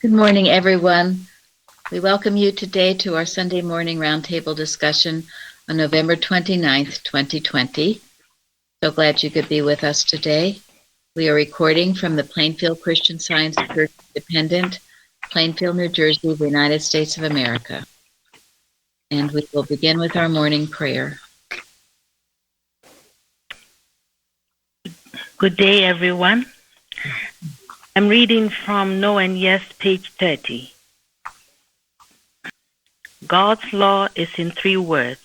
Good morning, everyone. We welcome you today to our Sunday morning roundtable discussion on November 29th, 2020. So glad you could be with us today. We are recording from the Plainfield Christian Science Church Independent, Plainfield, New Jersey, the United States of America. And we will begin with our morning prayer. Good day, everyone. I'm reading from No and Yes, page 30. God's law is in 3 words,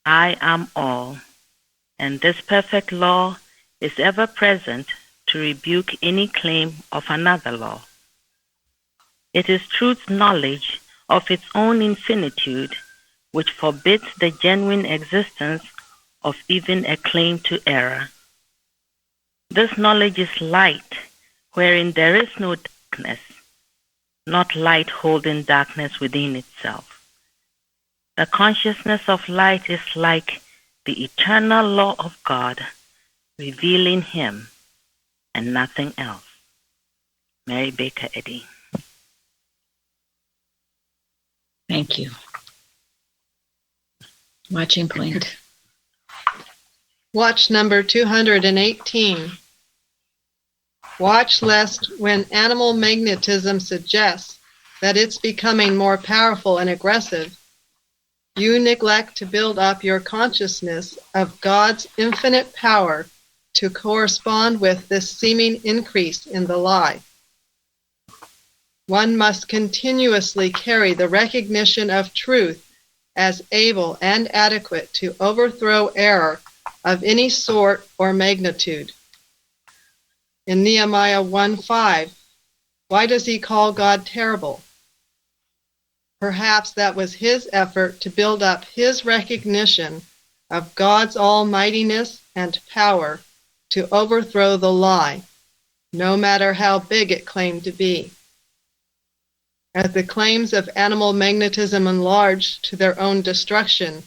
I am all. And this perfect law is ever present to rebuke any claim of another law. It is truth's knowledge of its own infinitude which forbids the genuine existence of even a claim to error. This knowledge is light, wherein there is no darkness, not light holding darkness within itself. The consciousness of light is like the eternal law of God, revealing Him and nothing else. Mary Baker Eddy. Thank you. Watching point. Watch number 218. Watch lest when animal magnetism suggests that it's becoming more powerful and aggressive, you neglect to build up your consciousness of God's infinite power to correspond with this seeming increase in the lie. One must continuously carry the recognition of truth as able and adequate to overthrow error of any sort or magnitude. In Nehemiah 1:5, why does he call God terrible? Perhaps that was his effort to build up his recognition of God's almightiness and power to overthrow the lie, no matter how big it claimed to be. As the claims of animal magnetism enlarged to their own destruction,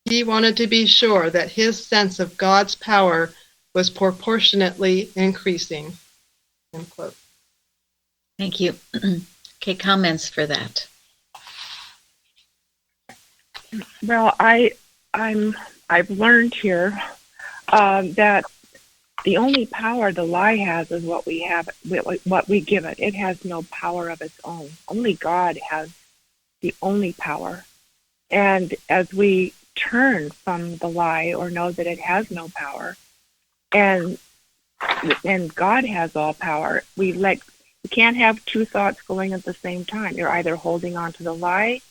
he wanted to be sure that his sense of God's power was proportionately increasing. End quote. Thank you. Okay, comments for that. Well, I've learned here that the only power the lie has is what we have, what we give it. It has no power of its own. Only God has the only power. And as we turn from the lie or know that it has no power, and God has all power, we can't have 2 thoughts going at the same time. You're either holding on to the lie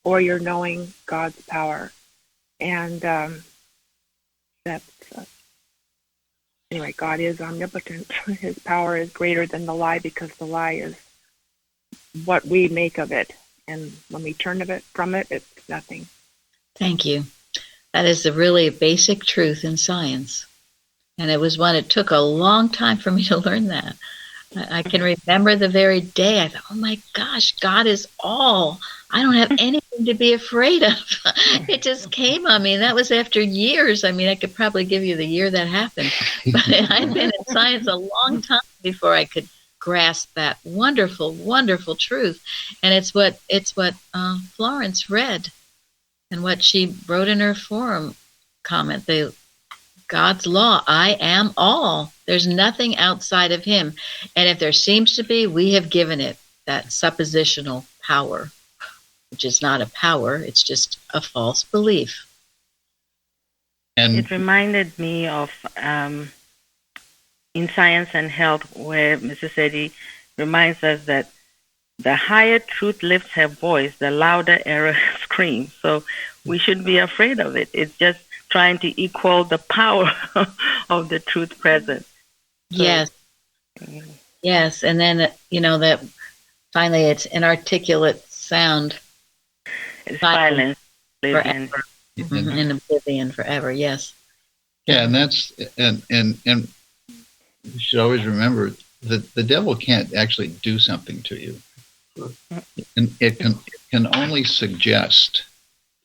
or you're knowing God's power. And that's anyway, God is omnipotent. His power is greater than the lie because the lie is what we make of it. And when we turn from it, it's nothing. Thank you. That is a really basic truth in science. And it was one, it took a long time for me to learn that. I can remember the very day I thought, oh my gosh, God is all. I don't have anything to be afraid of. It just came on me. And that was after years. I mean, I could probably give you the year that happened. But I've been in science a long time before I could grasp that wonderful, wonderful truth. And it's what Florence read and what she wrote in her forum comment. God's law, I am all. There's nothing outside of him. And if there seems to be, we have given it that suppositional power, which is not a power, it's just a false belief. And it reminded me of in Science and Health, where Mrs. Eddy reminds us that the higher truth lifts her voice, the louder error screams. So we shouldn't be afraid of it. It's just trying to equal the power of the truth present. So, yes. Yes. And then, that finally it's inarticulate sound. It's silence. Forever. Mm-hmm. And oblivion forever. Yes. Yeah. And that's, and you should always remember that the devil can't actually do something to you. And it can only suggest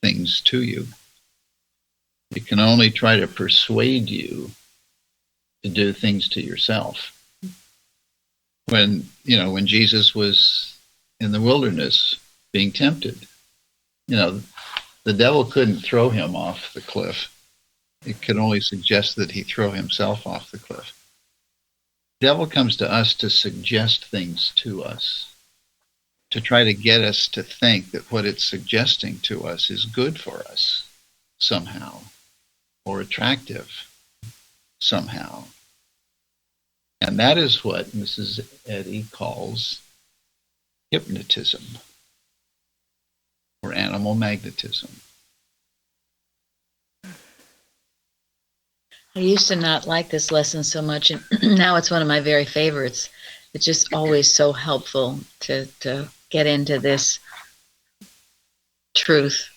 things to you. It can only try to persuade you to do things to yourself. when Jesus was in the wilderness being tempted, the devil couldn't throw him off the cliff. It could only suggest that he throw himself off the cliff. The devil comes to us to suggest things to us, to try to get us to think that what it's suggesting to us is good for us somehow, or attractive somehow. And that is what Mrs. Eddy calls hypnotism, or animal magnetism. I used to not like this lesson so much, and now it's one of my very favorites. It's just always so helpful to get into this truth.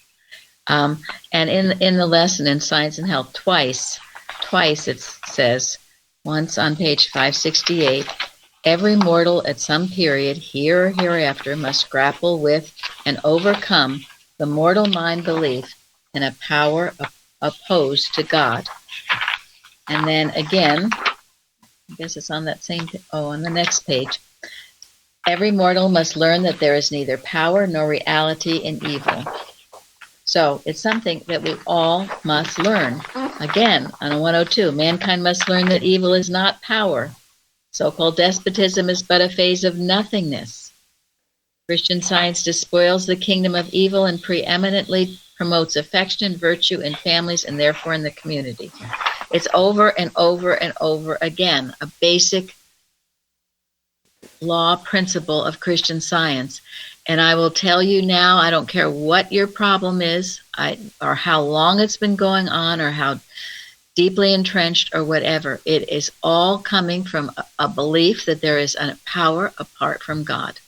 And in the lesson in Science and Health, twice it says, once on page 568, every mortal at some period, here or hereafter, must grapple with and overcome the mortal mind belief in a power opposed to God. And then again, I guess it's on that same, on the next page. Every mortal must learn that there is neither power nor reality in evil. So it's something that we all must learn. Again, on a 102, mankind must learn that evil is not power. So-called despotism is but a phase of nothingness. Christian Science despoils the kingdom of evil and preeminently promotes affection, virtue in families, and therefore in the community. It's over and over and over again, a basic law principle of Christian Science. And I will tell you now, I don't care what your problem is, or how long it's been going on, or how deeply entrenched, or whatever. It is all coming from a belief that there is a power apart from God.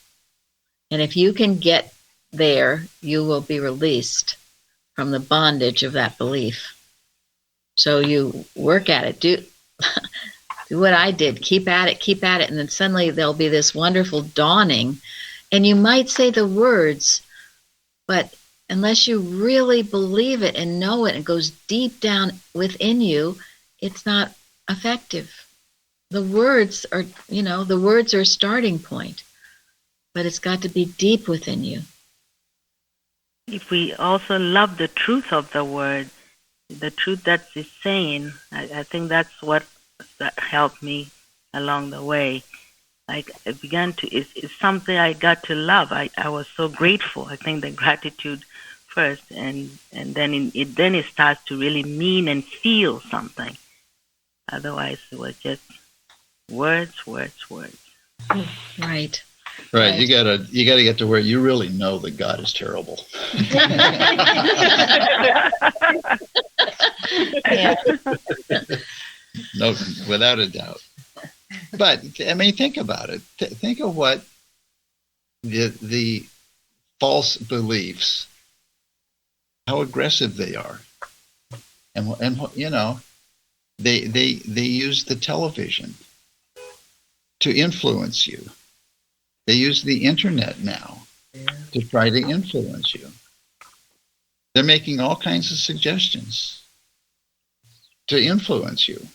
And if you can get there, you will be released from the bondage of that belief. So you work at it. Do what I did. Keep at it. And then suddenly there'll be this wonderful dawning. And you might say the words, but unless you really believe it and know it and goes deep down within you, it's not effective. The words are a starting point, but it's got to be deep within you. If we also love the truth of the word, the truth that it's saying, I think that's what that helped me along the way. Like I began to, it's something I got to love. I was so grateful. I think the gratitude first, and then it starts to really mean and feel something. Otherwise, it was just words. Right. Right. You gotta get to where you really know that God is terrible. Yeah. No, without a doubt. But I mean, think about it. Think of what the false beliefs, how aggressive they are, and they use the television to influence you. They use the internet now to try to influence you. They're making all kinds of suggestions to influence you.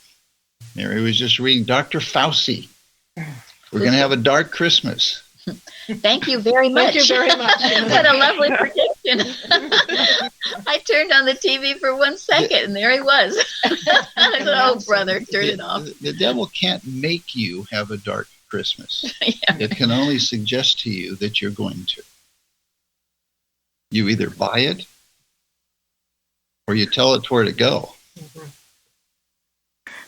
Mary was just reading Dr. Fauci. We're going to have a dark Christmas. Thank you very much. Thank you very much. What a lovely prediction. I turned on the TV for 1 second, and there he was. I said, oh, brother, turn it off. The devil can't make you have a dark Christmas. Yeah. It can only suggest to you that you're going to. You either buy it or you tell it where to go.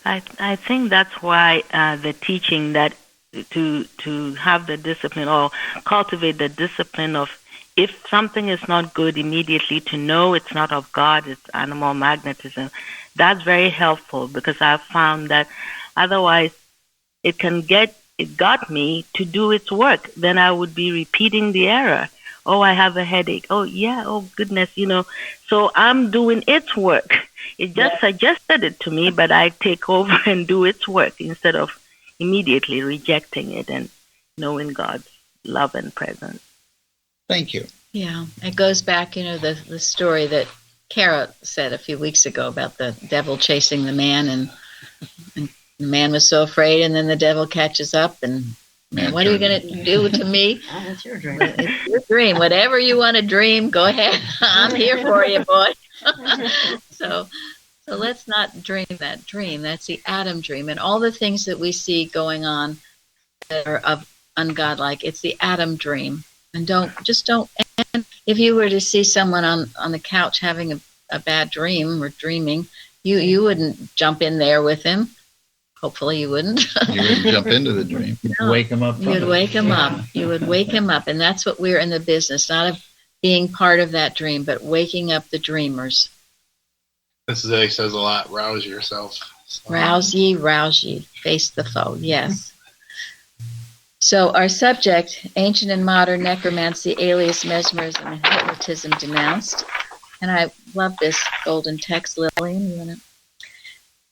I think that's why the teaching that to have the discipline or cultivate the discipline of, if something is not good, immediately to know it's not of God, it's animal magnetism. That's very helpful, because I've found that otherwise it got me to do its work. Then I would be repeating the error. Oh, I have a headache. Oh, yeah. Oh, goodness. So I'm doing its work. It just suggested it to me, but I take over and do its work instead of immediately rejecting it and knowing God's love and presence. Thank you. Yeah, it goes back, the story that Kara said a few weeks ago about the devil chasing the man, and the man was so afraid, and then the devil catches up, and And what are you going to do to me? Oh, it's your dream. It's your dream. Whatever you want to dream, go ahead. I'm here for you, boy. So let's not dream that dream. That's the Adam dream. And all the things that we see going on that are of ungodlike, it's the Adam dream. And don't. And if you were to see someone on the couch having a bad dream or dreaming, you wouldn't jump in there with him. Hopefully you wouldn't. You wouldn't jump into the dream. No. Wake him up. You'd wake him up. You would wake him up. And that's what we're in the business, not of being part of that dream, but waking up the dreamers. This says a lot. Rouse yourself. So. Rouse ye, face the foe. Yes. So our subject, ancient and modern necromancy, alias mesmerism, and hypnotism denounced. And I love this golden text, Lillian. You want to?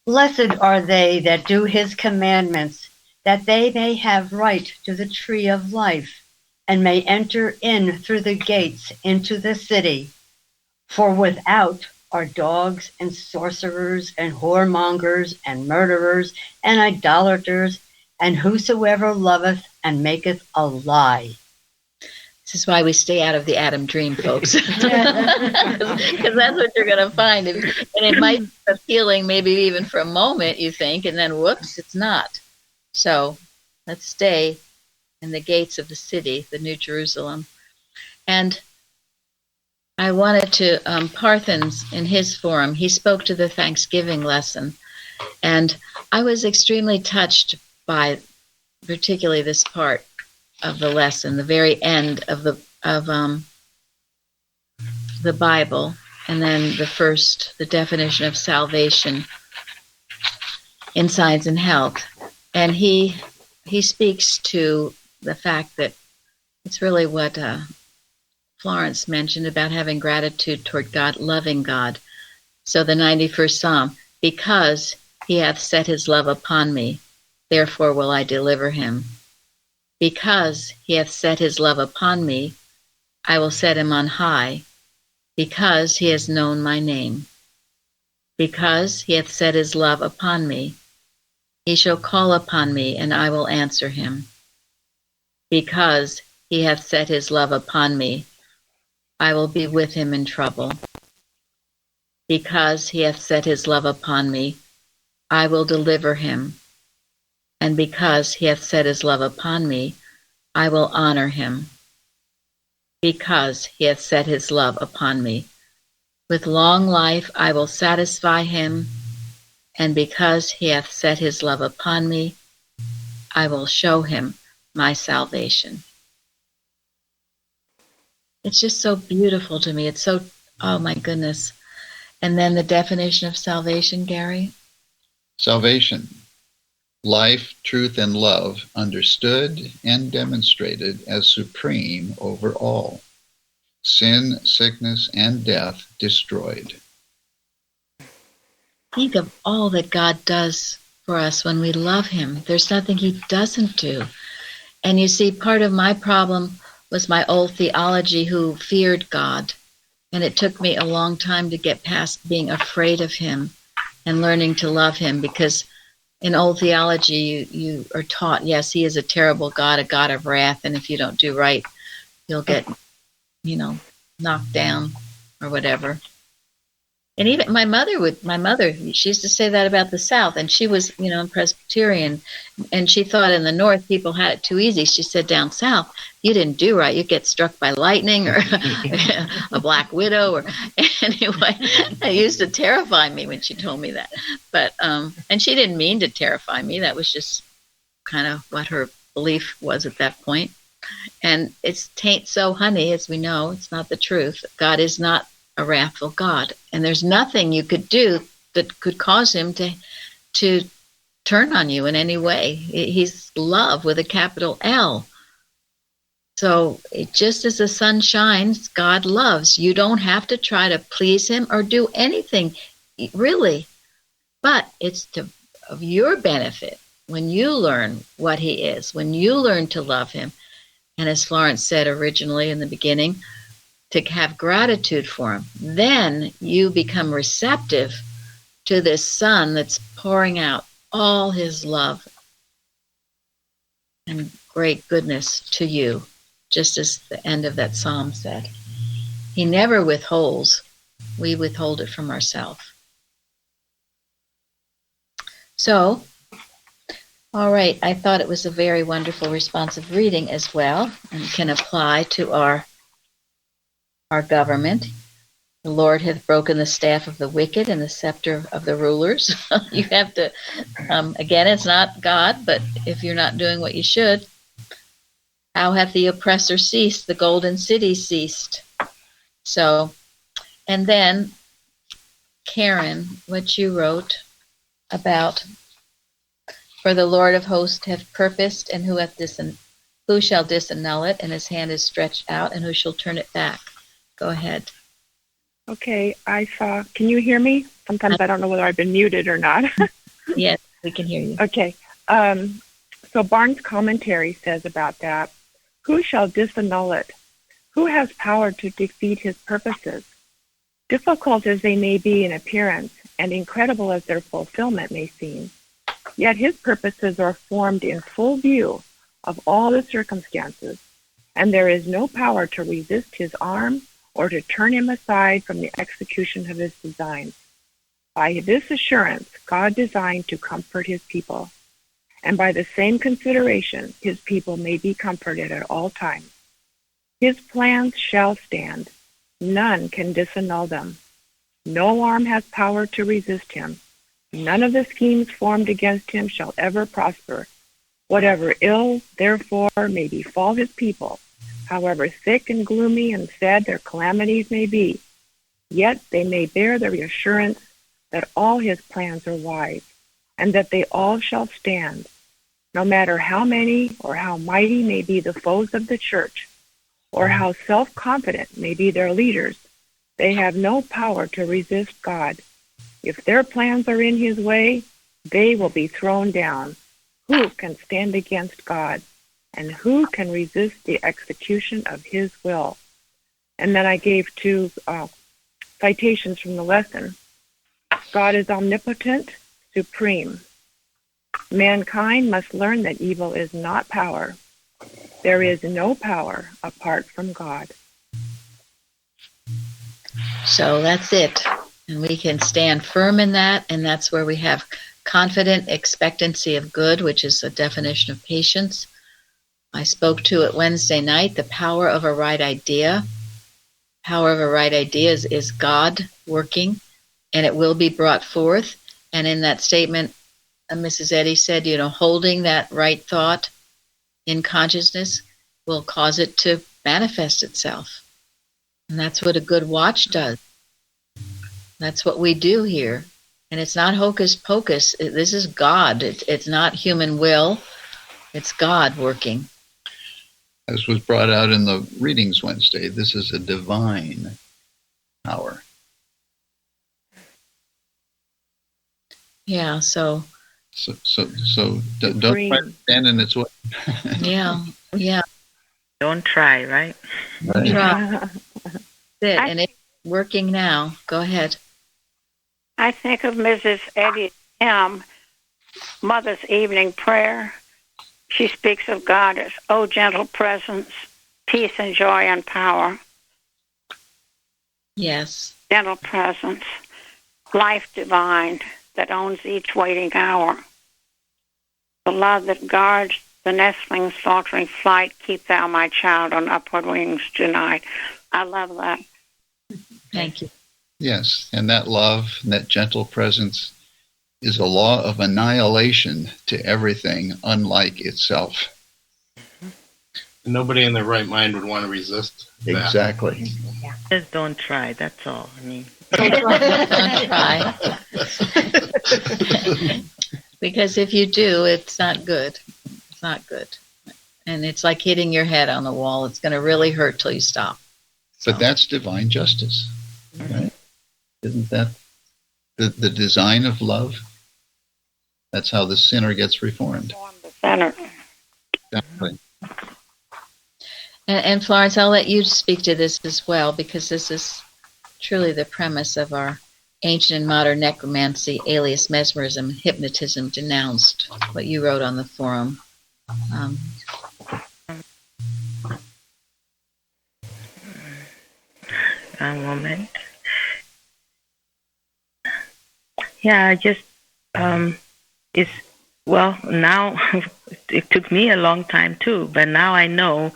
Blessed are they that do his commandments, that they may have right to the tree of life, and may enter in through the gates into the city. For without are dogs and sorcerers and whoremongers and murderers and idolaters, and whosoever loveth and maketh a lie. This is why we stay out of the Adam dream, folks. Because that's what you're going to find. And it might be appealing maybe even for a moment, you think, and then whoops, it's not. So let's stay in the gates of the city, the New Jerusalem. And I wanted to, Parthens, in his forum, he spoke to the Thanksgiving lesson. And I was extremely touched by particularly this part of the lesson, the very end of the Bible, and then the definition of salvation in science and health. And he speaks to the fact that it's really what Florence mentioned about having gratitude toward God, loving God. So the 91st Psalm, because he hath set his love upon me, therefore will I deliver him. Because he hath set his love upon me, I will set him on high, because he has known my name. Because he hath set his love upon me, he shall call upon me, and I will answer him. Because he hath set his love upon me, I will be with him in trouble. Because he hath set his love upon me, I will deliver him. And because he hath set his love upon me, I will honor him. Because he hath set his love upon me, with long life I will satisfy him. And because he hath set his love upon me, I will show him my salvation. It's just so beautiful to me. It's so, oh my goodness. And then the definition of salvation, Gary? Salvation. Life, truth, and love understood and demonstrated as supreme over all. Sin, sickness, and death destroyed. Think of all that God does for us when we love him. There's nothing he doesn't do. And you see, part of my problem was my old theology who feared God. And it took me a long time to get past being afraid of him and learning to love him, because in old theology, you are taught, yes, he is a terrible God, a God of wrath, and if you don't do right, you'll get, knocked down or whatever. And even my mother, she used to say that about the South, and she was, Presbyterian, and she thought in the North people had it too easy. She said down South, you didn't do right, you'd get struck by lightning or a black widow. Or anyway, it used to terrify me when she told me that. But and she didn't mean to terrify me. That was just kind of what her belief was at that point. And it's taint so honey, as we know, it's not the truth. God is not a wrathful God, and there's nothing you could do that could cause him to turn on you in any way. He's love with a capital L. So just as the sun shines, God loves. You don't have to try to please him or do anything, really. But it's of your benefit when you learn what he is, when you learn to love him. And as Florence said originally in the beginning, to have gratitude for him. Then you become receptive to this sun that's pouring out all his love. And great goodness to you, just as the end of that psalm said. He never withholds. We withhold it from ourselves. So, all right, I thought it was a very wonderful responsive reading as well, and can apply to our government. The Lord hath broken the staff of the wicked and the scepter of the rulers. You have to, again, it's not God, but if you're not doing what you should, how hath the oppressor ceased? The golden city ceased. So, and then, Karen, what you wrote about, for the Lord of hosts hath purposed, and who shall disannul it? And his hand is stretched out, and who shall turn it back? Go ahead. Okay, can you hear me? Sometimes I don't know whether I've been muted or not. Yes, we can hear you. Okay, so Barnes' commentary says about that, who shall disannul it? Who has power to defeat his purposes? Difficult as they may be in appearance, and incredible as their fulfillment may seem, yet his purposes are formed in full view of all the circumstances, and there is no power to resist his arm or to turn him aside from the execution of his designs. By this assurance, God designed to comfort his people, and by the same consideration, his people may be comforted at all times. His plans shall stand. None can disannul them. No arm has power to resist him. None of the schemes formed against him shall ever prosper. Whatever ill, therefore, may befall his people, however thick and gloomy and sad their calamities may be, yet they may bear the reassurance that all his plans are wise, and that they all shall stand, no matter how many or how mighty may be the foes of the church, or how self-confident may be their leaders. They have no power to resist God. If their plans are in his way, they will be thrown down. Who can stand against God? And who can resist the execution of his will? And then I gave two citations from the lesson. God is omnipotent, supreme. Mankind must learn that evil is not power. There is no power apart from God. So that's it. And we can stand firm in that, and that's where we have confident expectancy of good, which is a definition of patience. I spoke to it Wednesday night, the power of a right idea. Power of a right idea is God working, and it will be brought forth. And in that statement, Mrs. Eddy said, holding that right thought in consciousness will cause it to manifest itself. And that's what a good watch does. That's what we do here. And it's not hocus pocus. This is God. It's not human will. It's God working. As was brought out in the readings Wednesday, this is a divine power. Yeah, so don't try to stand in its way. Yeah. Don't try, right? Right. Try. It, and it's working now. Go ahead. I think of Mrs. Eddy M., Mother's Evening Prayer. She speaks of God as, "O gentle presence, peace and joy and power." Yes. Gentle presence, life divine that owns each waiting hour. The love that guards the nestling's faltering flight, keep thou my child on upward wings tonight. I love that. Thank you. Yes, and that love, and that gentle presence is a law of annihilation to everything unlike itself. Nobody in their right mind would want to resist that. Exactly. Just don't try, that's all. Don't try. Because if you do, it's not good. It's not good. And it's like hitting your head on the wall. It's going to really hurt till you stop. But that's divine justice, right? Isn't that the design of love? That's how the sinner gets reformed. The sinner. Exactly. And Florence, I'll let you speak to this as well, because this is truly the premise of our ancient and modern necromancy, alias mesmerism, hypnotism denounced, what you wrote on the forum. One moment. Yeah, just it's well now. It took me a long time too, but now I know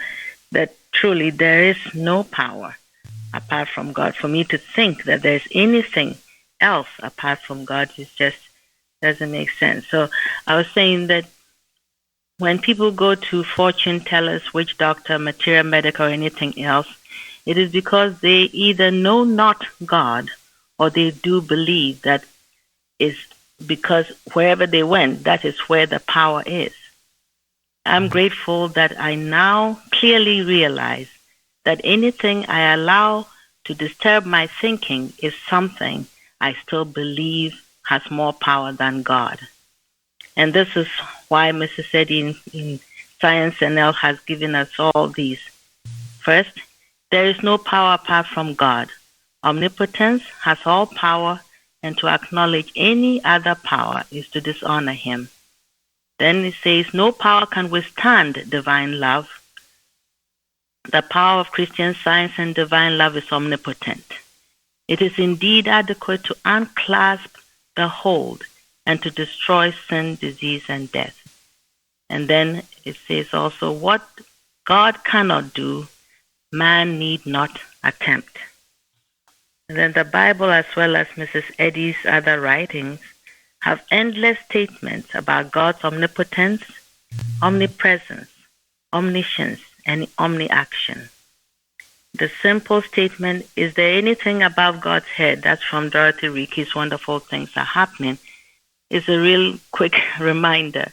that truly there is no power apart from God. For me to think that there's anything else apart from God is just doesn't make sense. So I was saying that when people go to fortune tellers, witch doctor, material medical, or anything else, it is because they either know not God or they do believe that is because wherever they went, that is where the power is. I'm grateful that I now clearly realize that anything I allow to disturb my thinking is something I still believe has more power than God. And this is why Mrs. Eddy in Science NL has given us all these. First, there is no power apart from God. Omnipotence has all power, and to acknowledge any other power is to dishonor him. Then it says, no power can withstand divine love. The power of Christian Science and divine love is omnipotent. It is indeed adequate to unclasp the hold and to destroy sin, disease, and death. And then it says also, what God cannot do, man need not attempt. And then the Bible, as well as Mrs. Eddy's other writings, have endless statements about God's omnipotence, omnipresence, omniscience, and omni-action. The simple statement, is there anything above God's head? That's from Dorothy Ricky's Wonderful Things Are Happening, is a real quick reminder.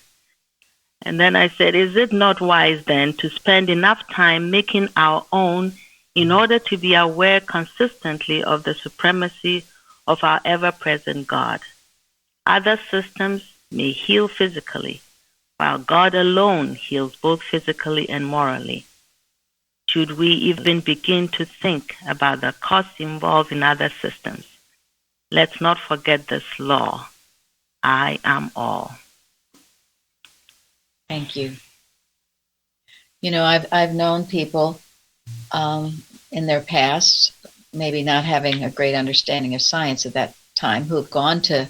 And then I said, is it not wise then to spend enough time making our own in order to be aware consistently of the supremacy of our ever-present God? Other systems may heal physically, while God alone heals both physically and morally. Should we even begin to think about the costs involved in other systems? Let's not forget this law. I am all. Thank you. You know, I've known people in their past, maybe not having a great understanding of science at that time, who have gone to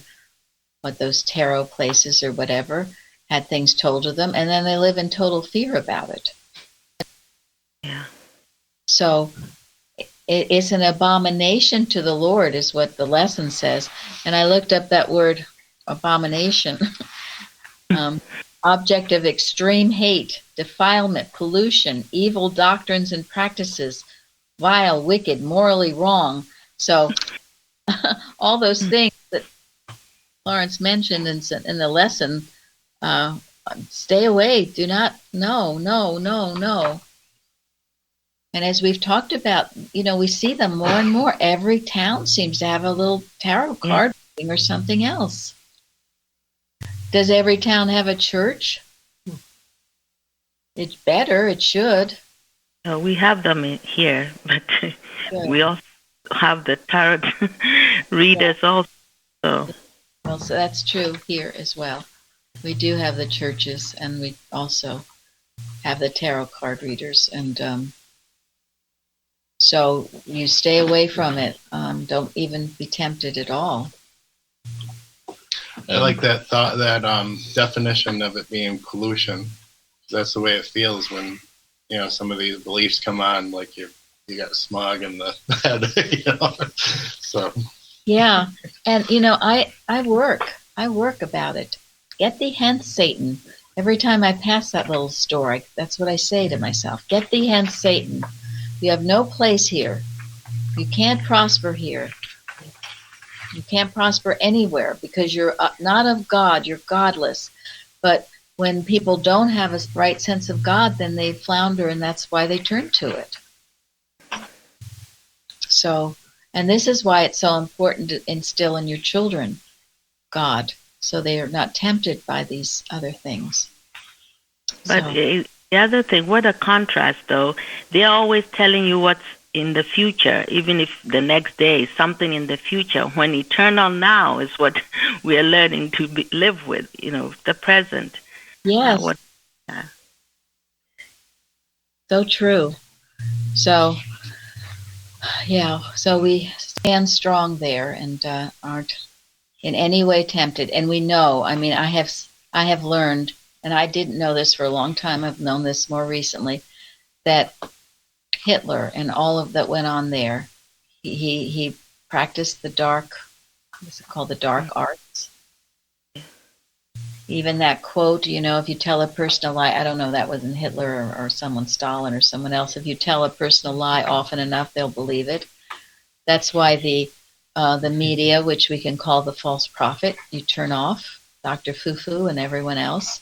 those tarot places or whatever, had things told to them, and then they live in total fear about it. Yeah. So it's an abomination to the Lord, is what the lesson says. And I looked up that word, abomination. Object of extreme hate, defilement, pollution, evil doctrines and practices, vile, wicked, morally wrong. So all those things that Lawrence mentioned in the lesson, stay away. Do not, no. And as we've talked about, you know, we see them more and more. Every town seems to have a little tarot card reading or something else. Does every town have a church? It's better. It should. We have them here, but we also have the tarot readers also. Well, so that's true here as well. We do have the churches, and we also have the tarot card readers. And so you stay away from it. Don't even be tempted at all. I like that thought, that definition of it being pollution. That's the way it feels when, you know, some of these beliefs come on, like you got smog in the head, you know. So yeah, and you know, I work about it. Get thee hence, Satan. Every time I pass that little store, that's what I say to myself. Get thee hence, Satan. You have no place here. You can't prosper here. You can't prosper anywhere because you're not of God. You're godless. But when people don't have a right sense of God, then they flounder, and that's why they turn to it. So, and this is why it's so important to instill in your children God, so they are not tempted by these other things. But the other thing, what a contrast, though. They're always telling you what's in the future, even if the next day is something in the future, when eternal now is what we are learning to live with, you know, the present. Yes. So true. So, Yeah, so we stand strong there and aren't in any way tempted. And we know, I mean, I have learned, and I didn't know this for a long time, I've known this more recently, that Hitler and all of that went on there, he practiced the dark, what's it called, the dark arts. Even that quote, you know, if you tell a person a lie, I don't know, that wasn't Hitler or someone, Stalin or someone else. If you tell a person a lie often enough, they'll believe it. That's why the media, which we can call the false prophet, you turn off, Dr. Fufu and everyone else.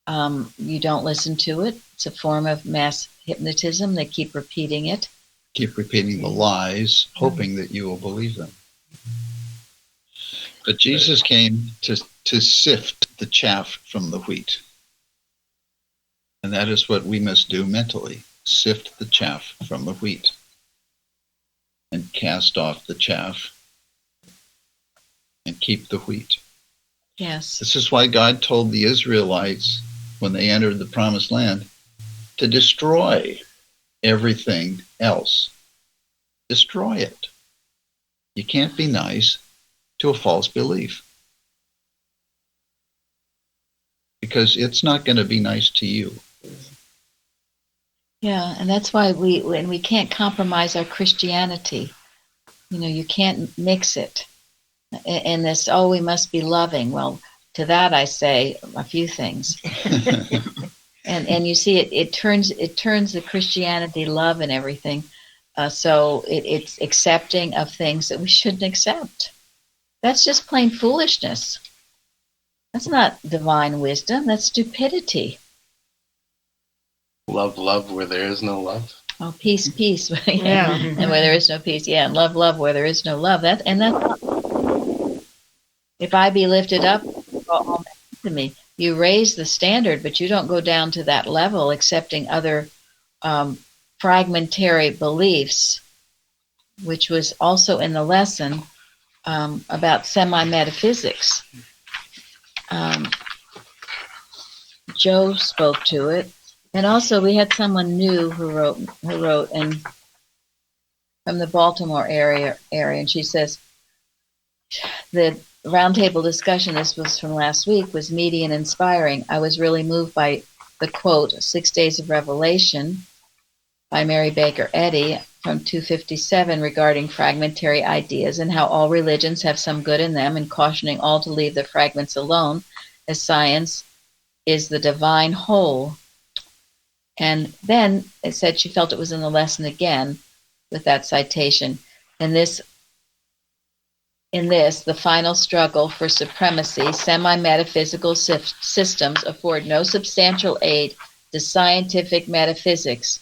You don't listen to it. It's a form of mass hypnotism. They keep repeating it. Keep repeating the lies, hoping that you will believe them. But Jesus came to sift the chaff from the wheat. And that is what we must do mentally. Sift the chaff from the wheat. And cast off the chaff. And keep the wheat. Yes. This is why God told the Israelites, when they entered the promised land, to destroy everything else. Destroy it. You can't be nice to a false belief, because it's not going to be nice to you. Yeah, and that's why we can't compromise our Christianity. You know, you can't mix it. And this, oh, we must be loving. Well, to that I say a few things. and you see, it turns the Christianity love and everything. So it's accepting of things that we shouldn't accept. That's just plain foolishness. That's not divine wisdom. That's stupidity. Love where there is no love. Oh, peace. Yeah. And where there is no peace. Yeah, and love where there is no love. That's not, if I be lifted up, all to me. You raise the standard, but you don't go down to that level, accepting other fragmentary beliefs, which was also in the lesson about semi-metaphysics. Joe spoke to it, and also we had someone new who wrote, and from the Baltimore area, and she says the roundtable discussion, this was from last week, was meaty and inspiring. I was really moved by the quote, 6 Days of Revelation by Mary Baker Eddy from 257 regarding fragmentary ideas and how all religions have some good in them, and cautioning all to leave the fragments alone, as science is the divine whole. And then it said she felt it was in the lesson again with that citation. In this, the final struggle for supremacy, semi-metaphysical systems afford no substantial aid to scientific metaphysics,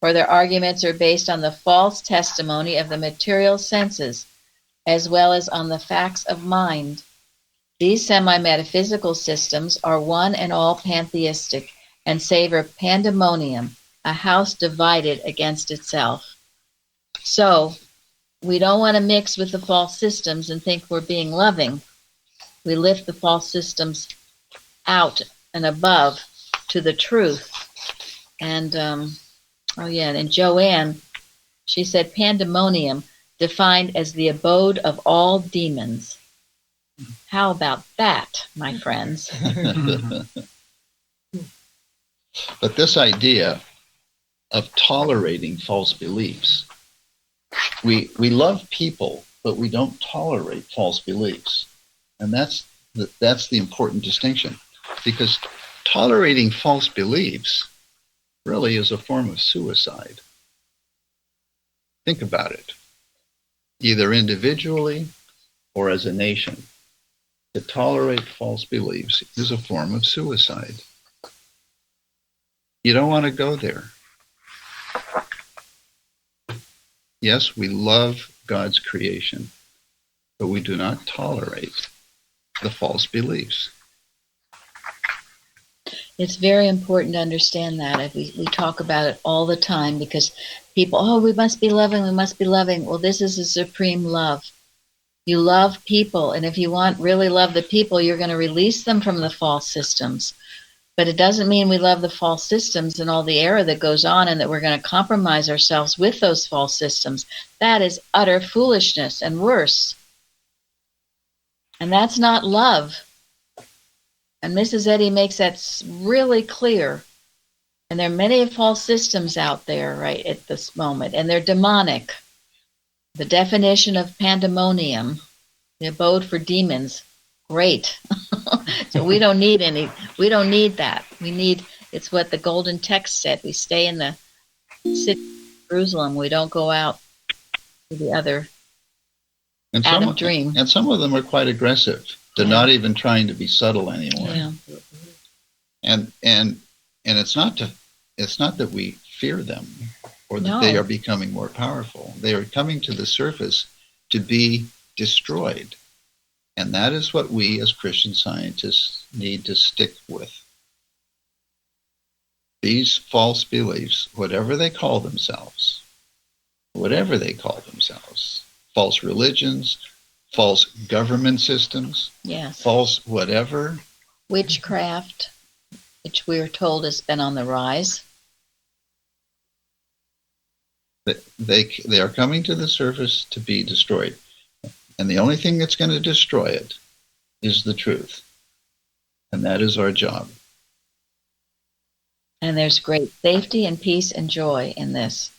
for their arguments are based on the false testimony of the material senses, as well as on the facts of mind. These semi-metaphysical systems are one and all pantheistic, and savor pandemonium, a house divided against itself. So, we don't want to mix with the false systems and think we're being loving. We lift the false systems out and above to the truth. And, and Joanne, she said pandemonium defined as the abode of all demons. How about that, my friends? But this idea of tolerating false beliefs, we love people, but we don't tolerate false beliefs. And that's the important distinction, because tolerating false beliefs really is a form of suicide. Think about it. Either individually or as a nation, to tolerate false beliefs is a form of suicide. You don't want to go there. Yes, we love God's creation, but we do not tolerate the false beliefs. It's very important to understand that. We talk about it all the time, because people, we must be loving, we must be loving. Well, this is a supreme love. You love people, and if you really love the people, you're going to release them from the false systems. But it doesn't mean we love the false systems and all the error that goes on and that we're going to compromise ourselves with those false systems. That is utter foolishness and worse. And that's not love. And Mrs. Eddy makes that really clear. And there are many false systems out there right at this moment, and they're demonic. The definition of pandemonium, the abode for demons, great. So we don't need that. It's what the golden text said. We stay in the city of Jerusalem. We don't go out to the other Adam dream. And some of them are quite aggressive. They're not even trying to be subtle anymore. Yeah. And it's not that we fear them or that they are becoming more powerful. They are coming to the surface to be destroyed. And that is what we as Christian Scientists need to stick with. These false beliefs, whatever they call themselves, false religions, false government systems, yes, false whatever. Witchcraft, which we are told has been on the rise. They are coming to the surface to be destroyed. And the only thing that's going to destroy it is the truth. And that is our job. And there's great safety and peace and joy in this.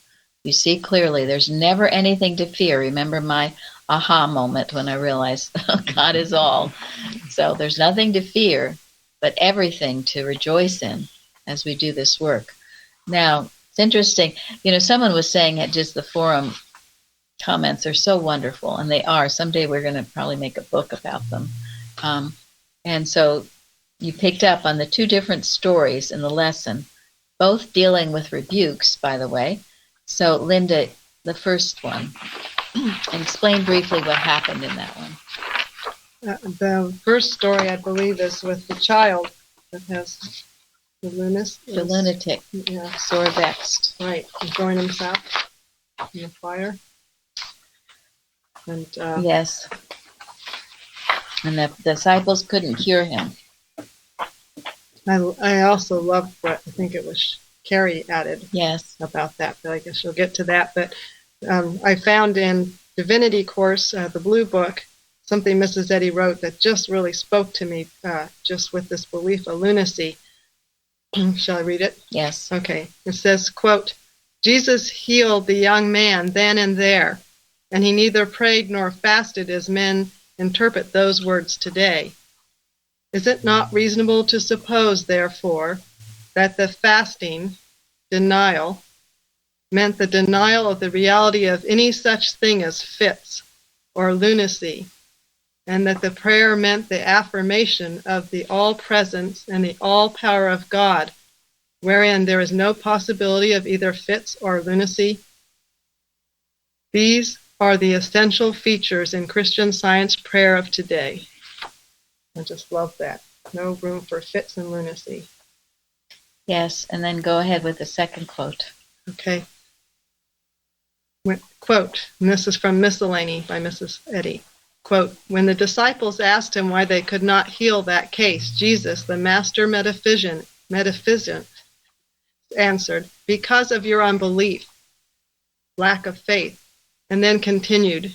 You see clearly, there's never anything to fear. Remember my aha moment when I realized God is all. So there's nothing to fear, but everything to rejoice in as we do this work. Now, it's interesting. Someone was saying that just the forum comments are so wonderful, and they are. Someday we're going to probably make a book about them. And so you picked up on the two different stories in the lesson, both dealing with rebukes, by the way. So, Linda, the first one, and explain briefly what happened in that one. The first story, I believe, is with the child that has the lunacy. The lunatic, yeah, sore vexed. Right, enjoying himself in the fire. And yes. And the disciples couldn't cure him. I also loved what I think it was Carrie added about that, but I guess you'll get to that. But I found in Divinity Course, the Blue Book, something Mrs. Eddy wrote that just really spoke to me, just with this belief of lunacy. Shall I read it? Yes. Okay. It says, quote, Jesus healed the young man then and there, and he neither prayed nor fasted as men interpret those words today. Is it not reasonable to suppose, therefore, that the fasting, denial, meant the denial of the reality of any such thing as fits or lunacy, and that the prayer meant the affirmation of the all-presence and the all-power of God, wherein there is no possibility of either fits or lunacy? These are the essential features in Christian Science prayer of today. I just love that. No room for fits and lunacy. Yes, and then go ahead with the second quote. Okay. Quote, and this is from Miscellany by Mrs. Eddy. Quote, when the disciples asked him why they could not heal that case, Jesus, the master metaphysician, answered, because of your unbelief, lack of faith, and then continued,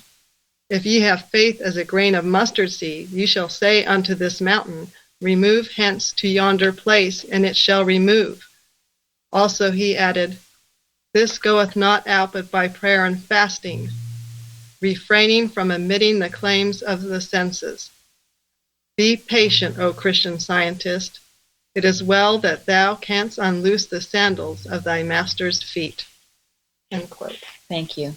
if ye have faith as a grain of mustard seed, ye shall say unto this mountain, remove hence to yonder place, and it shall remove. Also he added, this goeth not out but by prayer and fasting, refraining from emitting the claims of the senses. Be patient, O Christian Scientist. It is well that thou canst unloose the sandals of thy master's feet. End quote. Thank you.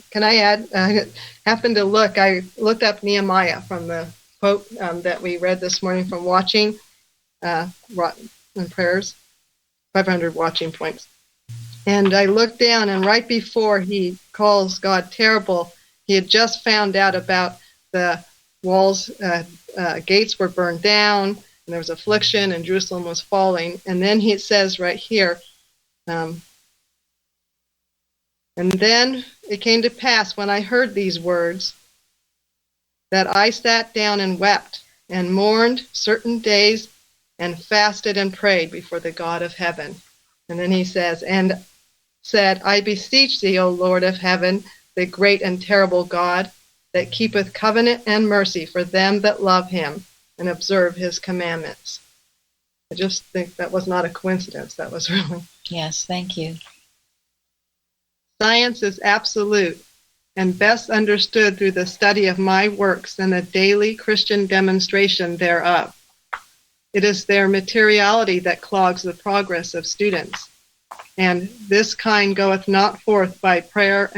Can I add? I happened to look. I looked up Nehemiah from the quote that we read this morning from Watching and Prayers, 500 watching points. And I looked down, and right before he calls God terrible, he had just found out about the walls, gates were burned down, and there was affliction, and Jerusalem was falling. And then he says right here, and then it came to pass when I heard these words that I sat down and wept and mourned certain days and fasted and prayed before the God of heaven. And then he says, and said, I beseech thee, O Lord of heaven, the great and terrible God, that keepeth covenant and mercy for them that love him and observe his commandments. I just think that was not a coincidence. That was really... Yes, thank you. Science is absolute and best understood through the study of my works and the daily Christian demonstration thereof. It is their materiality that clogs the progress of students, and this kind goeth not forth by prayer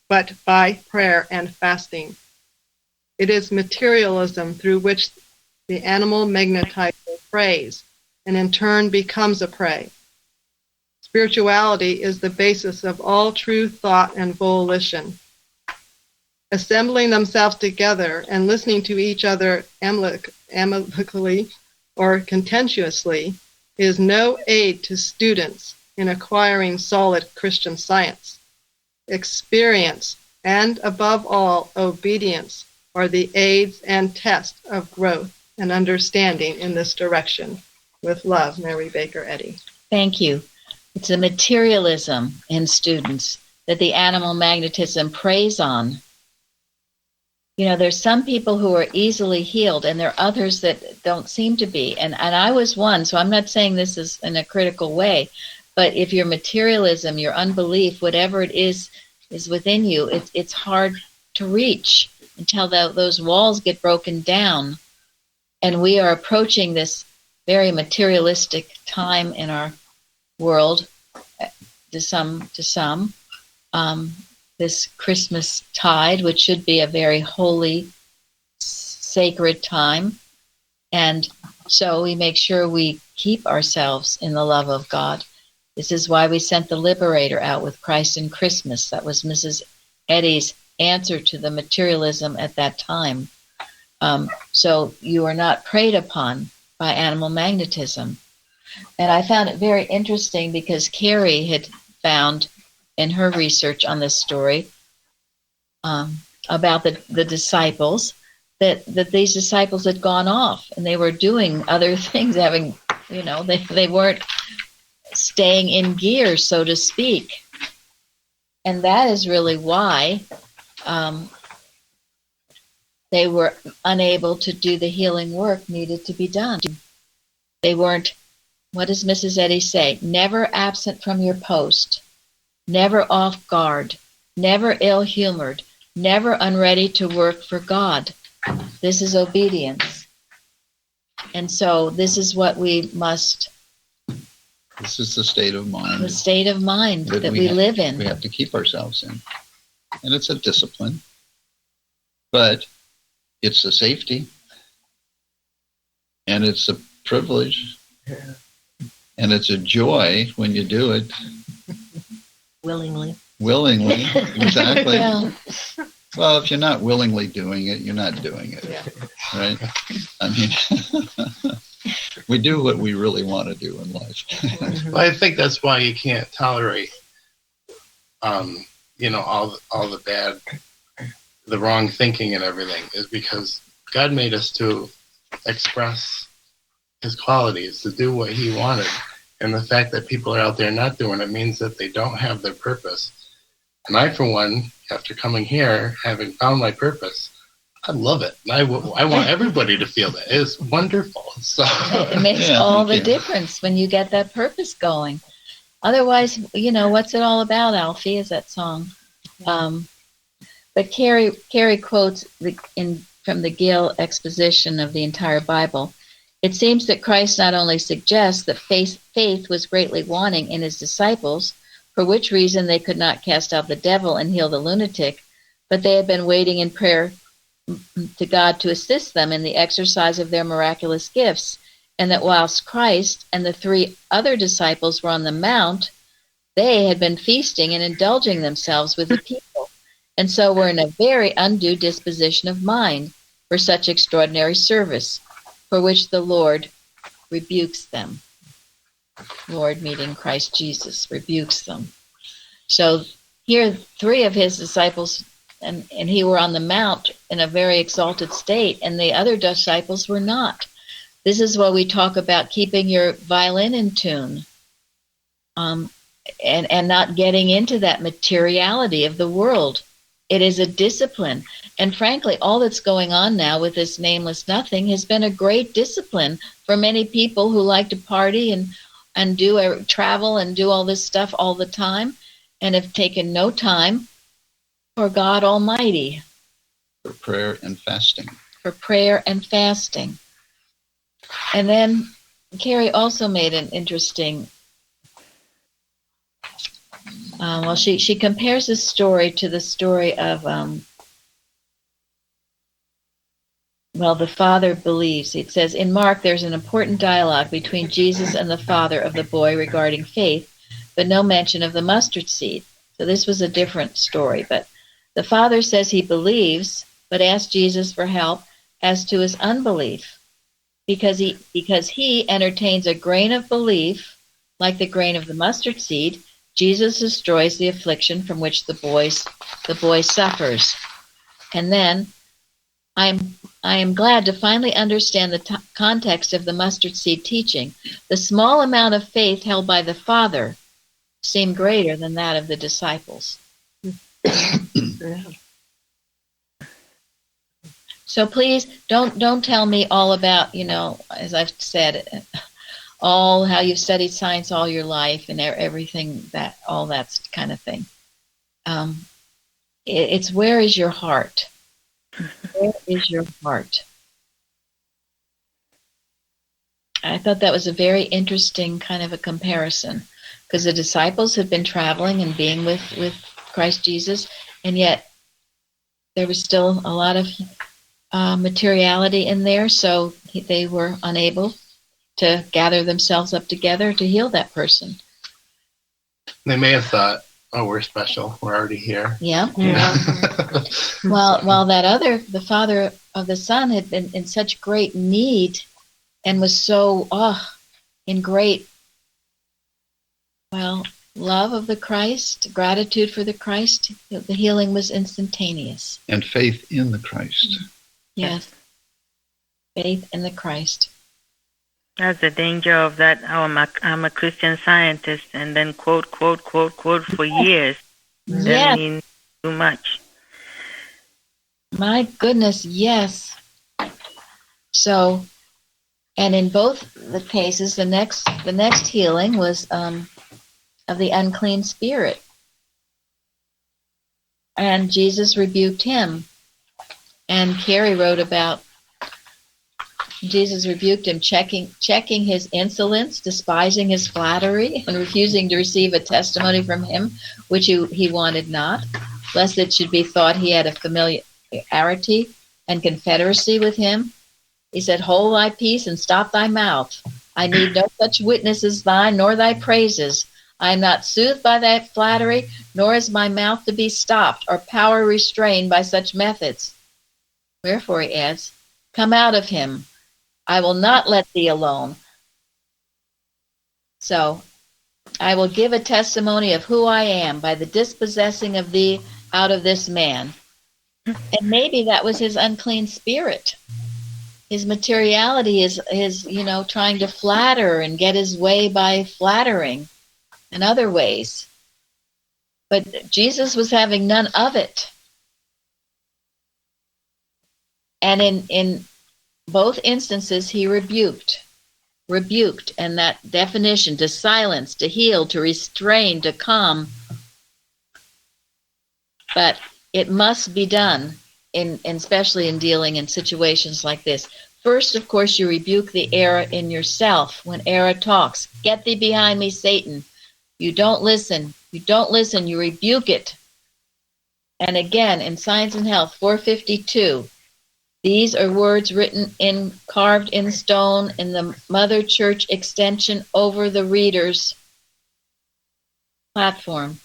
but by prayer and fasting. It is materialism through which the animal magnetizer prays, and in turn becomes a prey. Spirituality is the basis of all true thought and volition. Assembling themselves together and listening to each other amicably or contentiously is no aid to students in acquiring solid Christian science. Experience and, above all, obedience are the aids and tests of growth and understanding in this direction. With love, Mary Baker Eddy. Thank you. It's a materialism in students that the animal magnetism preys on. You know, there's some people who are easily healed, and there are others that don't seem to be. And I was one, so I'm not saying this is in a critical way. But if your materialism, your unbelief, whatever it is within you, it's hard to reach until those walls get broken down. And we are approaching this very materialistic time in our world, to some. This Christmas tide, which should be a very holy, sacred time. And so we make sure we keep ourselves in the love of God. This is why we sent the Liberator out with Christ in Christmas. That was Mrs. Eddy's answer to the materialism at that time. So you are not preyed upon by animal magnetism. And I found it very interesting because Carrie had found in her research on this story about the disciples, that these disciples had gone off and they were doing other things, having, you know, they weren't staying in gear, so to speak. And that is really why they were unable to do the healing work needed to be done. They weren't, what does Mrs. Eddy say? Never absent from your post, never off guard, never ill-humored, never unready to work for God. This is obedience. And so this is what we must... This is the state of mind. The state of mind that we live in. We have to keep ourselves in. And it's a discipline. But it's a safety. And it's a privilege. Yeah. And it's a joy when you do it. Willingly, exactly. Yeah. Well, if you're not willingly doing it, you're not doing it, right? I mean, we do what we really want to do in life. Well, I think that's why you can't tolerate, you know, all the bad, the wrong thinking and everything, is because God made us to express His qualities, to do what He wanted. And the fact that people are out there not doing it means that they don't have their purpose. And I, for one, after coming here, having found my purpose, I love it. And I want everybody to feel that. It's wonderful. So it makes all the difference when you get that purpose going. Otherwise, you know, what's it all about, Alfie, is that song. But Carrie quotes from the Gill exposition of the entire Bible. It seems that Christ not only suggests that faith was greatly wanting in his disciples, for which reason they could not cast out the devil and heal the lunatic, but they had been waiting in prayer to God to assist them in the exercise of their miraculous gifts, and that whilst Christ and the 3 other disciples were on the mount, they had been feasting and indulging themselves with the people, and so were in a very undue disposition of mind for such extraordinary service, for which the Lord rebukes them. Lord, meaning Christ Jesus, rebukes them. So here 3 of his disciples and he were on the mount in a very exalted state, and the other disciples were not. This is why we talk about keeping your violin in tune, and not getting into that materiality of the world. It is a discipline. And frankly, all that's going on now with this nameless nothing has been a great discipline for many people who like to party and do travel and do all this stuff all the time, and have taken no time for God Almighty. For prayer and fasting. For prayer and fasting. And then Carrie also made an interesting, she compares this story to the story of, the Father believes. It says, in Mark, there's an important dialogue between Jesus and the father of the boy regarding faith, but no mention of the mustard seed. So this was a different story. But the father says he believes, but asks Jesus for help as to his unbelief, because he entertains a grain of belief, like the grain of the mustard seed. Jesus destroys the affliction from which the boy suffers. And then I am glad to finally understand the context of the mustard seed teaching. The small amount of faith held by the Father seemed greater than that of the disciples. So please don't tell me all about, as I've said, all how you've studied science all your life and everything, all that kind of thing. It's where is your heart? Where is your heart? I thought that was a very interesting kind of a comparison, because the disciples had been traveling and being with Christ Jesus, and yet there was still a lot of materiality in there, so they were unable to gather themselves up together to heal that person. They may have thought, oh, we're special. We're already here. Yeah. While the father of the son had been in such great need and was so in great love of the Christ, gratitude for the Christ, the healing was instantaneous. And faith in the Christ. Yes. Faith in the Christ. That's the danger of that. I'm a Christian Scientist, and then quote for years. That means too much. My goodness, yes. So, and in both the cases, the next healing was of the unclean spirit, and Jesus rebuked him. And Carrie wrote about Jesus rebuked him, checking his insolence, despising his flattery, and refusing to receive a testimony from him, which he wanted not, lest it should be thought he had a familiarity and confederacy with him. He said, hold thy peace and stop thy mouth. I need no such witness as thine, nor thy praises. I am not soothed by thy flattery, nor is my mouth to be stopped, or power restrained by such methods. Wherefore, he adds, come out of him. I will not let thee alone. So, I will give a testimony of who I am by the dispossessing of thee out of this man. And maybe that was his unclean spirit. His materiality is trying to flatter and get his way by flattering in other ways. But Jesus was having none of it. And in both instances, he rebuked, and that definition, to silence, to heal, to restrain, to calm. But it must be done, especially in dealing in situations like this. First, of course, you rebuke the error in yourself. When error talks, get thee behind me, Satan. You don't listen. You rebuke it. And again, in Science and Health 452, these are words carved in stone in the Mother Church extension over the reader's platform.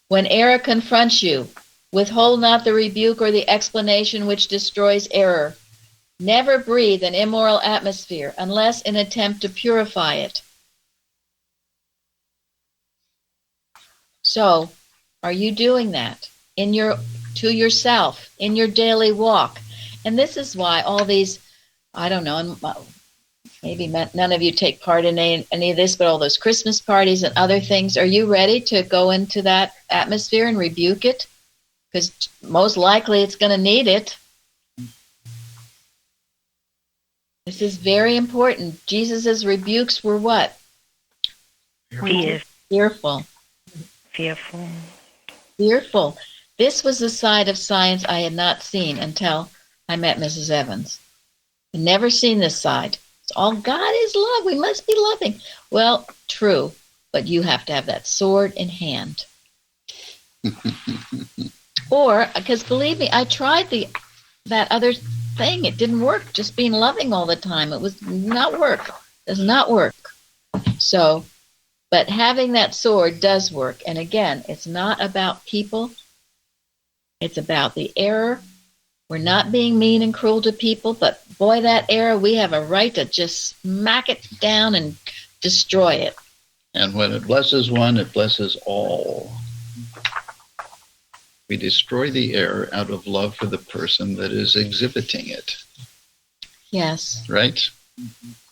When error confronts you, withhold not the rebuke or the explanation which destroys error. Never breathe an immoral atmosphere unless in attempt to purify it. So, are you doing that to yourself in your daily walk? And this is why all these, maybe none of you take part in any of this, but all those Christmas parties and other things, are you ready to go into that atmosphere and rebuke it? Because most likely it's going to need it. This is very important. Jesus' rebukes were what? Fearful. Fearful. This was a side of science I had not seen until I met Mrs. Evans. I'd never seen this side. It's all God is love. We must be loving. Well, true, but you have to have that sword in hand. Or, because believe me, I tried that other thing. It didn't work. Just being loving all the time. It was not work. Does not work. So, but having that sword does work. And again, it's not about people. It's about the error. We're not being mean and cruel to people, but boy, that error, we have a right to just smack it down and destroy it. And when it blesses one, it blesses all. We destroy the error out of love for the person that is exhibiting it. Yes. Right?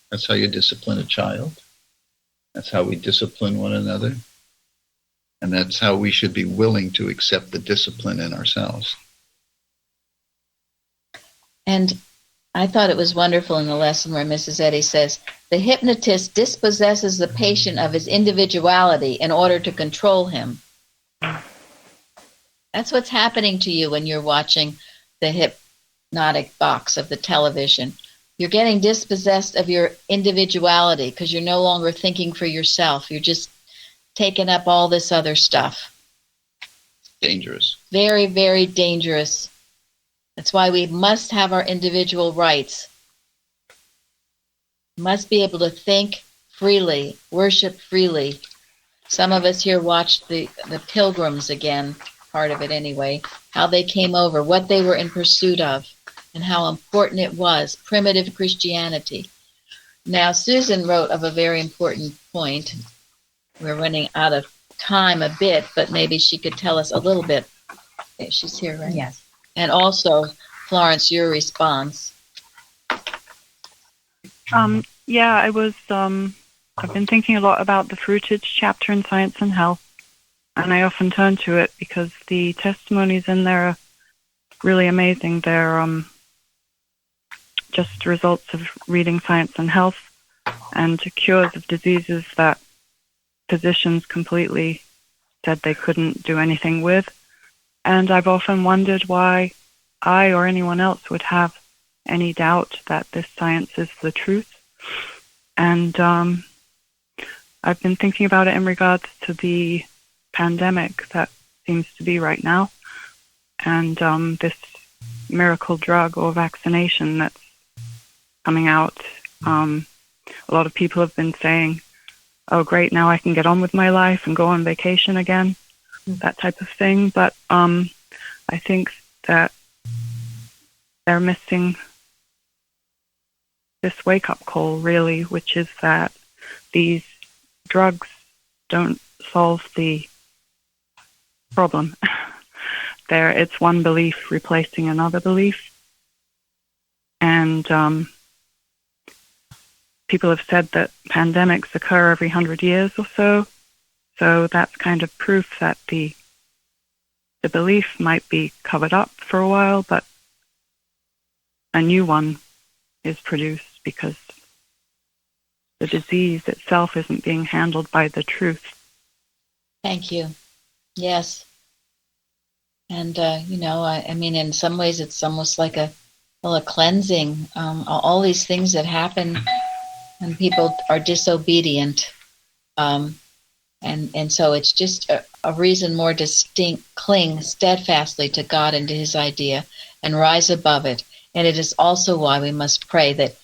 That's how you discipline a child. That's how we discipline one another. And that's how we should be willing to accept the discipline in ourselves. And I thought it was wonderful in the lesson where Mrs. Eddy says, the hypnotist dispossesses the patient of his individuality in order to control him. That's what's happening to you when you're watching the hypnotic box of the television. You're getting dispossessed of your individuality because you're no longer thinking for yourself. You're just taking up all this other stuff. Dangerous. Very, very dangerous. That's why we must have our individual rights. Must be able to think freely, worship freely. Some of us here watched the Pilgrims again, part of it anyway, how they came over, what they were in pursuit of, and how important it was, primitive Christianity. Now, Susan wrote of a very important point. We're running out of time a bit, but maybe she could tell us a little bit. Okay, she's here, right? Yes. And also, Florence, your response. Yeah, I've been thinking a lot about the fruitage chapter in Science and Health, and I often turn to it because the testimonies in there are really amazing. They're just results of reading Science and Health and cures of diseases that physicians completely said they couldn't do anything with. And I've often wondered why I or anyone else would have any doubt that this science is the truth. And I've been thinking about it in regards to the pandemic that seems to be right now, and this miracle drug or vaccination that's coming out. A lot of people have been saying, oh, great, now I can get on with my life and go on vacation again. That type of thing, but I think that they're missing this wake-up call, really, which is that these drugs don't solve the problem. It's one belief replacing another belief, and people have said that pandemics occur every 100 years or so. So that's kind of proof that the belief might be covered up for a while, but a new one is produced because the disease itself isn't being handled by the truth. Thank you. Yes. And, I mean, in some ways it's almost like a cleansing. All these things that happen when people are disobedient. And so it's just a reason more to cling steadfastly to God and to his idea and rise above it. And it is also why we must pray that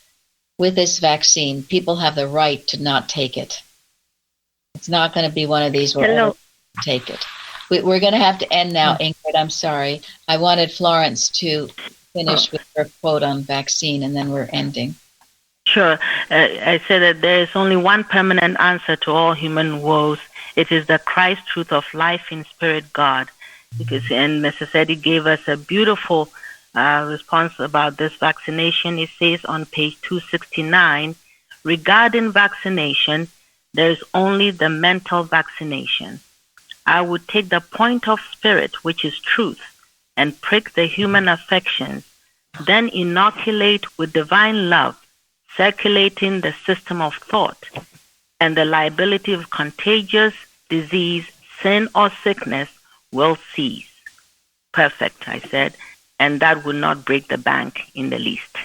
with this vaccine, people have the right to not take it. It's not going to be one of these where everyone can take it. We're going to have to end now, Ingrid. I'm sorry. I wanted Florence to finish with her quote on vaccine, and then we're ending. Sure. I said that there is only one permanent answer to all human woes. It is the Christ truth of life in spirit God. And Mrs. Eddy gave us a beautiful response about this vaccination. It says on page 269, regarding vaccination, there is only the mental vaccination. I would take the point of spirit, which is truth, and prick the human affections, then inoculate with divine love, circulating the system of thought, and the liability of contagious disease, sin, or sickness will cease. Perfect, I said, and that would not break the bank in the least.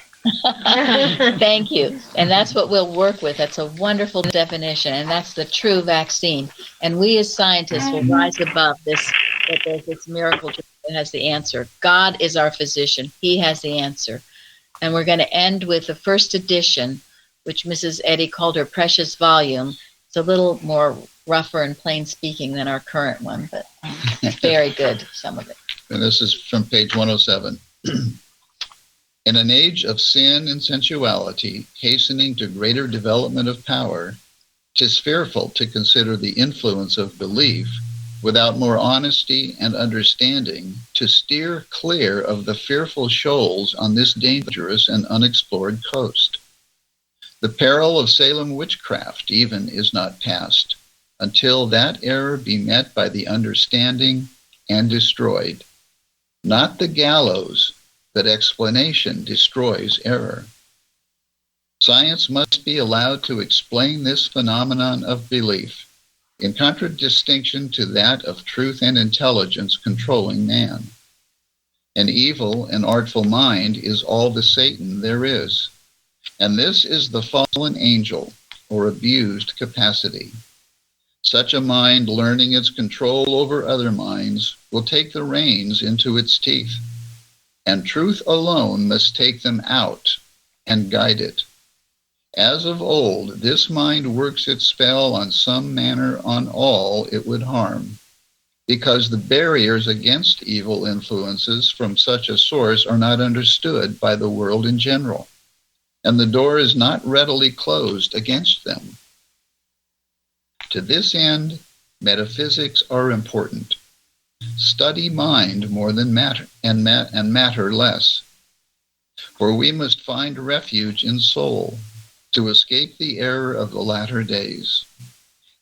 Thank you. And that's what we'll work with. That's a wonderful definition, and that's the true vaccine. And we as scientists will rise above this, that there's this miracle that has the answer. God is our physician. He has the answer. And we're going to end with the first edition, which Mrs. Eddy called her precious volume. It's a little more rougher and plain speaking than our current one, but very good, some of it. And this is from page 107. In an age of sin and sensuality, hastening to greater development of power, 'tis fearful to consider the influence of belief without more honesty and understanding to steer clear of the fearful shoals on this dangerous and unexplored coast. The peril of Salem witchcraft even is not past, until that error be met by the understanding and destroyed. Not the gallows, but explanation destroys error. Science must be allowed to explain this phenomenon of belief, in contradistinction to that of truth and intelligence controlling man. An evil and artful mind is all the Satan there is, and this is the fallen angel, or abused capacity. Such a mind, learning its control over other minds, will take the reins into its teeth, and truth alone must take them out and guide it. As of old, this mind works its spell on some manner on all it would harm, because the barriers against evil influences from such a source are not understood by the world in general, and the door is not readily closed against them. To this end, metaphysics are important. Study mind more than matter, and matter less. For we must find refuge in soul to escape the error of the latter days.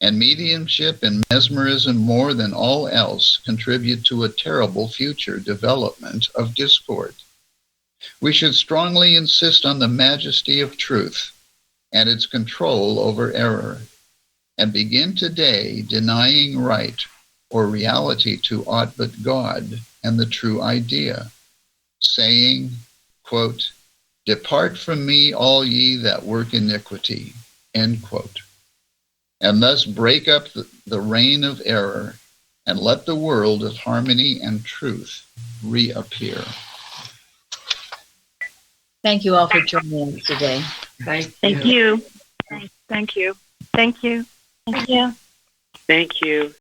And mediumship and mesmerism more than all else contribute to a terrible future development of discord. We should strongly insist on the majesty of truth and its control over error, and begin today denying right or reality to aught but God and the true idea, saying, quote, "Depart from me, all ye that work iniquity," end quote, and thus break up the reign of error and let the world of harmony and truth reappear. Thank you all for joining us today. Thank you. Thank you. Thank you. Thank you. Thank you.